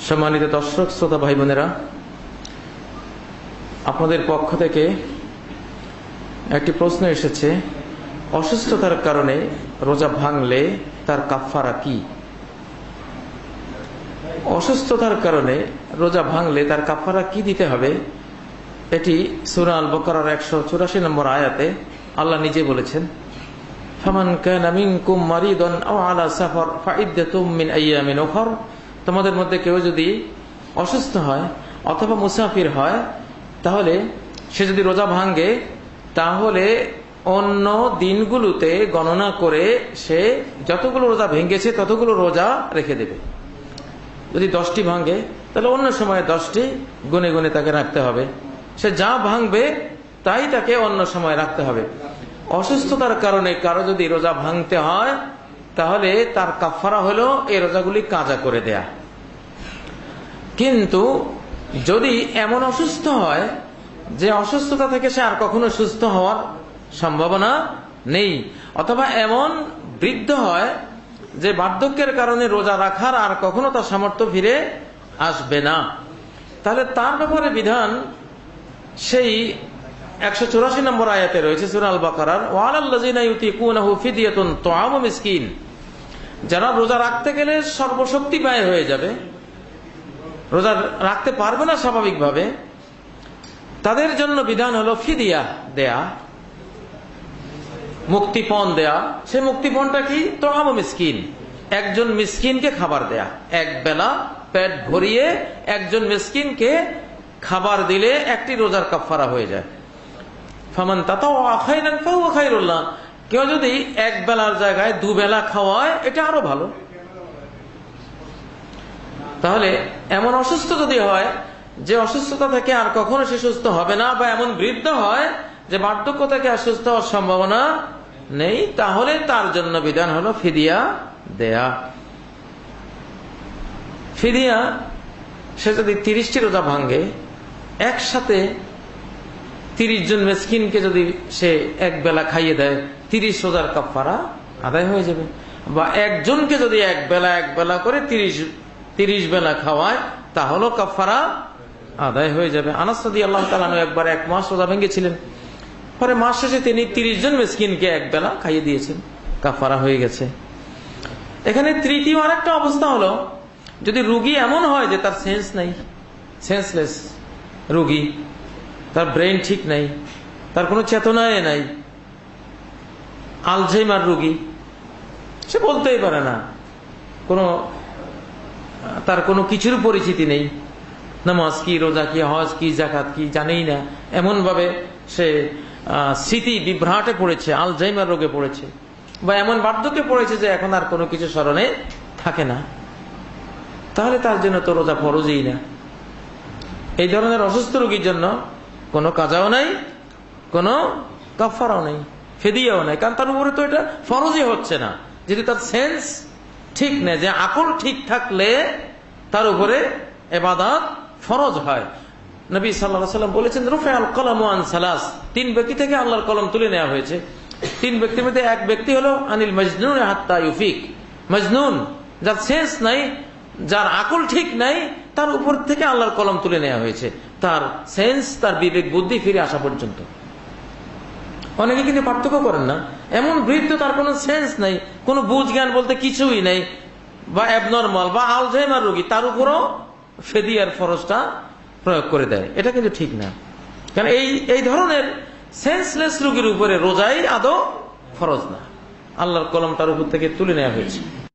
সম্মানিত দর্শক শ্রোতা ভাই বোনেরা, আপনাদের পক্ষ থেকে একটি প্রশ্ন এসেছে, অসুস্থতার কারণে রোজা ভাঙলে তার কাফারা কি? অসুস্থতার কারণে রোজা ভাঙলে তার কাফারা কি দিতে হবে? এটি সূরা আল বাকারার 184 নম্বর আয়াতে আল্লাহ নিজে বলেছেন, ফামান কানা মিনকুম মারিদান আও আলা সাফার ফাইদ্দাতুম মিন আইয়ামিন উখর। তোমাদের মধ্যে কেউ যদি অসুস্থ হয় অথবা মুসাফির হয়, তাহলে সে যদি রোজা ভাঙে তাহলে অন্য দিনগুলোতে গণনা করে সে যতগুলো রোজা ভেঙেছে ততগুলো রোজা রেখে দেবে। যদি 10টি ভাঙে তাহলে অন্য সময়ে 10টি গুনে গুনে তাকে রাখতে হবে। সে যা ভাঙবে তাই তাকে অন্য সময় রাখতে হবে। অসুস্থতার কারণে কারো যদি রোজা ভাঙতে হয় তাহলে তার কাফারা হলো এই রোজাগুলি কাজা করে দেয়া। কিন্তু যদি এমন অসুস্থ হয় যে অসুস্থতা থেকে সে আর কখনো সুস্থ হওয়ার সম্ভাবনা নেই, অথবা এমন বৃদ্ধ হয় যে বার্ধক্যের কারণে রোজা রাখার আর কখনো তার সামর্থ্য ফিরে আসবে না, তাহলে তার ব্যাপারে বিধান সেই 184 নম্বর আয়াতে রয়েছে সূরা আল বাকারার, ওয়ালাল্লাযিনা ইউতিকুনাহু ফিদিয়াতুন তুআমু মিসকিন। যারা রোজা রাখতে গেলে সর্বশক্তি ব্যয় হয়ে যাবে, রোজা রাখতে পারবে না স্বাভাবিকভাবে, তাদের জন্য বিধান হলো ফিদিয়া দেয়া, মুক্তিপণ দেয়া। সে মুক্তিপণটা কি? তুআমু মিসকিন, একজন মিসকিনকে খাবার দেয়া। এক বেলা পেট ভরিয়ে একজন মিসকিনকে খাবার দিলে একটি রোজার কাফারা হয়ে যায়। ফামান তাতাওয়া খায়রান ফাহুয়া খায়রুল লাহ। কেউ যদি এক বেলার জায়গায় দুবেলা খাওয়ায় এটা আরো ভালো। তাহলে এমন অসুস্থ যদি হয় যে অসুস্থতা থেকে আর কখনো সে সুস্থ হবে না, বা এমন বৃদ্ধ হয় যে বার্ধক্য থেকে আর সুস্থ হওয়ার সম্ভাবনা নেই, তাহলে তার জন্য বিধান হলো ফিদিয়া দেয়া। ফিদিয়া, সে যদি 30টি রোজা ভাঙে, একসাথে 30 জন মিসকিনকে যদি সে এক বেলা খাইয়ে দেয়, 30 রোজার কাফারা আদায় হয়ে যাবে। বা একজনকে যদি এক বেলা করে 30 বেলা খাওয়ায়, তাহলেও কাফারা আদায় হয়ে যাবে। আনাস রাদিয়াল্লাহু তাআলা একবার 1 মাস রোজা ভেঙেছিলেন, পরে মাস শেষে তিনি 30 জন মিসকিনকে এক বেলা খাইয়ে দিয়েছেন, কাফারা হয়ে গেছে। এখানে তৃতীয় আরেকটা অবস্থা হলো, যদি রোগী এমন হয় যে তার সেন্স নাই, সেন্সলেস রোগী, তার ব্রেন ঠিক নাই, তার কোনো চেতনায় নাই, আলঝেইমার রোগী, সে বলতেই পারে না, তার কোনো কিছুর পরিচিতি নেই, নামাজ কি, রোজা কি, হজ কি, যাকাত কি জানেই না, এমন ভাবে সে স্মৃতি বিভ্রাটে পড়েছে, আলঝেইমার রোগে পড়েছে, বা এমন বার্ধক্যে পড়েছে যে এখন আর কোনো কিছু স্মরণে থাকে না, তাহলে তার জন্য তো রোজা ফরজই না। এই ধরনের অসুস্থ রোগীর জন্য কোনো কাজাও নাই, কোনো কাফারাও নাই, ফিদিয়াও নাই, কারণ তার উপরে তো এটা ফরজই হচ্ছে না। যদি তার সেন্স ঠিক নেই, যে আকল ঠিক থাকলে তার উপরে ইবাদত ফরজ হয়। নবী সাল্লাল্লাহু আলাইহি ওয়াসাল্লাম বলেছেন, রুফিআল কলামু আন সালাস, 3 ব্যক্তি থেকে আল্লাহর কলম তুলে নেওয়া হয়েছে। 3 ব্যক্তির মধ্যে এক ব্যক্তি হলো আনিল মাজনুন হাত্তা ইউফিক, মাজনুন, যার সেন্স নাই, যার আকল ঠিক নাই, তার উপর থেকে আল্লাহর কলম তুলে নেওয়া হয়েছে, তার সেন্স, তার বিবেক বুদ্ধি ফিরে আসা পর্যন্ত। অনেকে কিন্তু পার্থক্য করেন না, এমন বৃদ্ধ, তার কোনো সেন্স নাই, কোনো বুঝ জ্ঞান বলতে কিছুই নাই, বা অ্যাবনর্মাল বা আলঝেইমার রোগী, তার উপরও ফিদিয়ার ফরজটা প্রয়োগ করে দেয়। এটা কিন্তু ঠিক না, কারণ এই ধরনের সেন্সলেস রোগীর উপরে রোজাই আদৌ ফরজ না, আল্লাহর কলম তার উপর থেকে তুলে নেওয়া হয়েছে।